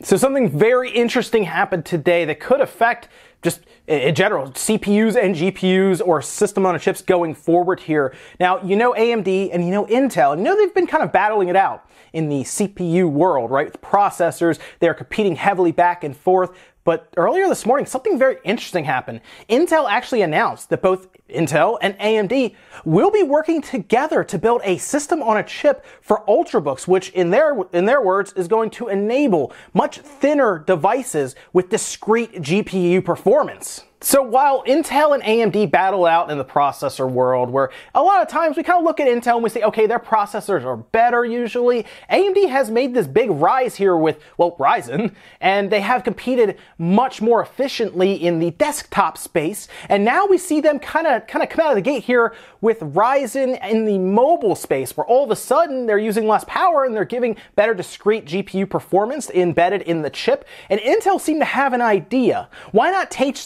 So something very interesting happened today that could affect just in general CPUs and GPUs or system on chips going forward here. Now, you know AMD and you know Intel, and you know they've been kind of battling it out in the CPU world, right? With processors, they're competing heavily back and forth. But earlier this morning, something very interesting happened. Intel actually announced that both Intel and AMD will be working together to build a system on a chip for Ultrabooks, which in their words is going to enable much thinner devices with discrete GPU performance. So while Intel and AMD battle out in the processor world, where a lot of times we kind of look at Intel and we say, okay, their processors are better usually, AMD has made this big rise here with, well, Ryzen, and they have competed much more efficiently in the desktop space, and now we see them kind of come out of the gate here with Ryzen in the mobile space, where all of a sudden they're using less power and they're giving better discrete GPU performance embedded in the chip, and Intel seemed to have an idea. Why not take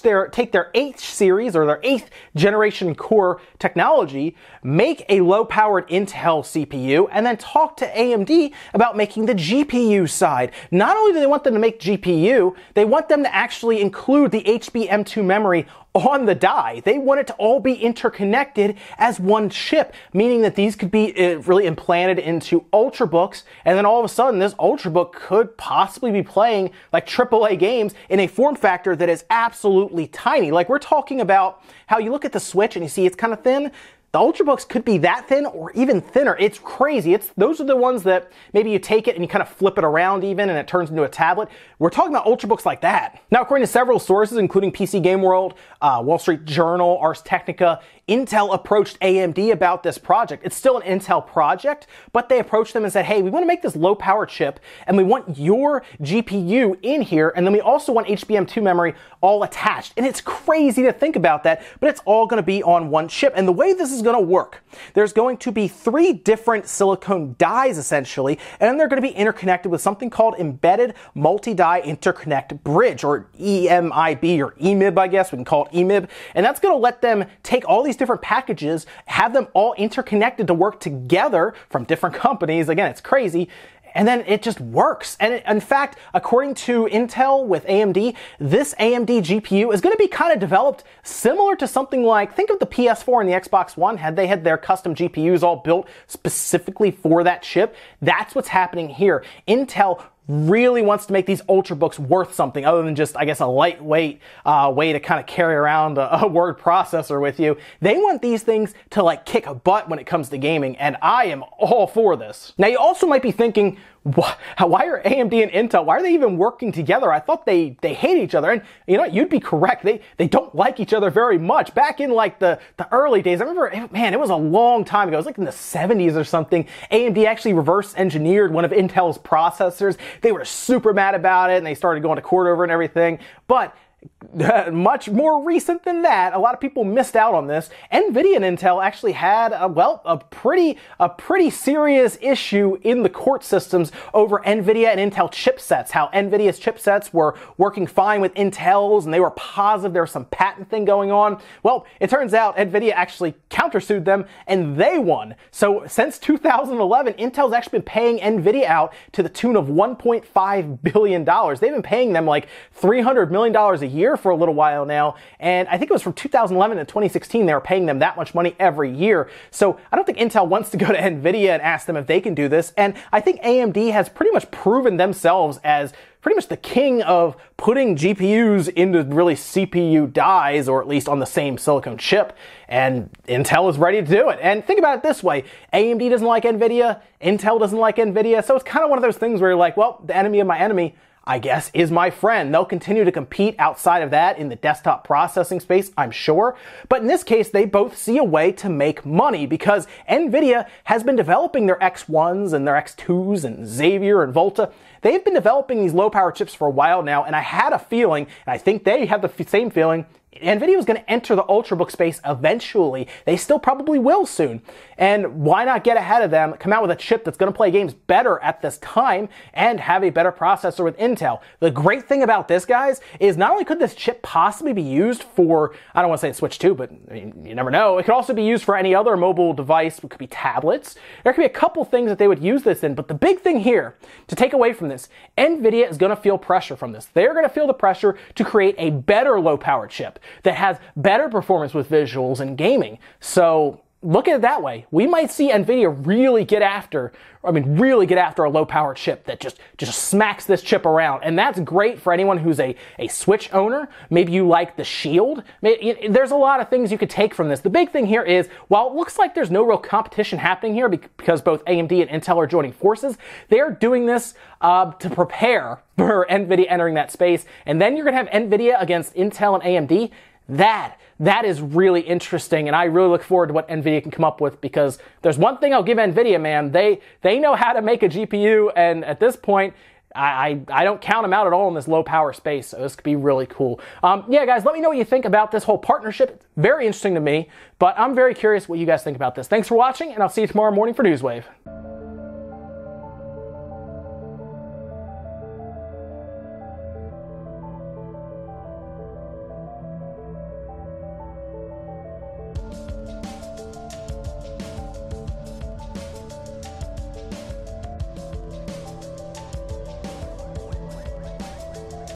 their 8th series or their 8th generation core technology, make a low-powered Intel CPU, and then talk to AMD about making the GPU side. Not only do they want them to make GPU, they want them to actually include the HBM2 memory on the die. They want it to all be interconnected as one chip, meaning that these could be really implanted into Ultrabooks, and then all of a sudden this Ultrabook could possibly be playing like AAA games in a form factor that is absolutely tiny. Like we're talking about how you look at the Switch and you see it's kind of thin. The Ultrabooks could be that thin or even thinner. It's crazy. Those are the ones that maybe you take it and you kind of flip it around even and it turns into a tablet. We're talking about Ultrabooks like that. Now, according to several sources, including PC Game World, Wall Street Journal, Ars Technica, Intel approached AMD about this project. It's still an Intel project, but they approached them and said, hey, we want to make this low power chip and we want your GPU in here, and then we also want HBM2 memory all attached. And it's crazy to think about that, but it's all going to be on one chip. And the way this is going to work, there's going to be 3 different silicone dies essentially, and then they're going to be interconnected with something called Embedded Multi-Die Interconnect Bridge, or EMIB, or EMIB, I guess we can call it EMIB. And that's going to let them take all these different packages, have them all interconnected to work together from different companies. Again, it's crazy. And then it just works. And in fact, according to Intel with AMD, this AMD GPU is going to be kind of developed similar to something like, think of the PS4 and the Xbox One. They had their custom GPUs all built specifically for that chip. That's what's happening here. Intel really wants to make these Ultrabooks worth something other than just, I guess, a lightweight way to kind of carry around a word processor with you. They want these things to like kick a butt when it comes to gaming, and I am all for this. Now, you also might be thinking, why are AMD and Intel, why are they even working together? I thought they hate each other. And you know what? You'd be correct. They don't like each other very much. Back in like the early days, I remember, man, it was a long time ago. It was like in the 70s or something. AMD actually reverse engineered one of Intel's processors. They were super mad about it and they started going to court over it and everything. But much more recent than that, a lot of people missed out on this. NVIDIA and Intel actually had a pretty serious issue in the court systems over NVIDIA and Intel chipsets. How NVIDIA's chipsets were working fine with Intel's, and they were positive there was some patent thing going on. Well, it turns out NVIDIA actually countersued them, and they won. So since 2011, Intel's actually been paying NVIDIA out to the tune of $1.5 billion. They've been paying them like $300 million a year for a little while now, and I think it was from 2011 to 2016 they were paying them that much money every year. So I don't think Intel wants to go to NVIDIA and ask them if they can do this, and I think AMD has pretty much proven themselves as pretty much the king of putting GPUs into really CPU dies, or at least on the same silicon chip, and Intel is ready to do it. And think about it this way, AMD doesn't like NVIDIA, Intel doesn't like NVIDIA, so it's kind of one of those things where you're like, well, the enemy of my enemy, I guess, is my friend. They'll continue to compete outside of that in the desktop processing space, I'm sure. But in this case, they both see a way to make money because NVIDIA has been developing their X1s and their X2s and Xavier and Volta. They've been developing these low-power chips for a while now, and I had a feeling, and I think they have the same feeling, NVIDIA was going to enter the Ultrabook space eventually. They still probably will soon. And why not get ahead of them, come out with a chip that's going to play games better at this time, and have a better processor with Intel? The great thing about this, guys, is not only could this chip possibly be used for, I don't want to say Switch 2, but I mean, you never know. It could also be used for any other mobile device. It could be tablets. There could be a couple things that they would use this in, but the big thing here, to take away from this, NVIDIA is going to feel pressure from this. They're going to feel the pressure to create a better low-power chip that has better performance with visuals and gaming. So look at it that way. We might see NVIDIA really get after a low-power chip that just smacks this chip around. And that's great for anyone who's a Switch owner. Maybe you like the Shield. There's a lot of things you could take from this. The big thing here is, while it looks like there's no real competition happening here because both AMD and Intel are joining forces, they're doing this to prepare for NVIDIA entering that space. And then you're going to have NVIDIA against Intel and AMD. That is really interesting, and I really look forward to what NVIDIA can come up with, because there's one thing I'll give NVIDIA, man. They know how to make a GPU, and at this point, I don't count them out at all in this low power space, so this could be really cool. Yeah, guys, let me know what you think about this whole partnership. It's very interesting to me, but I'm very curious what you guys think about this. Thanks for watching, and I'll see you tomorrow morning for Newswave.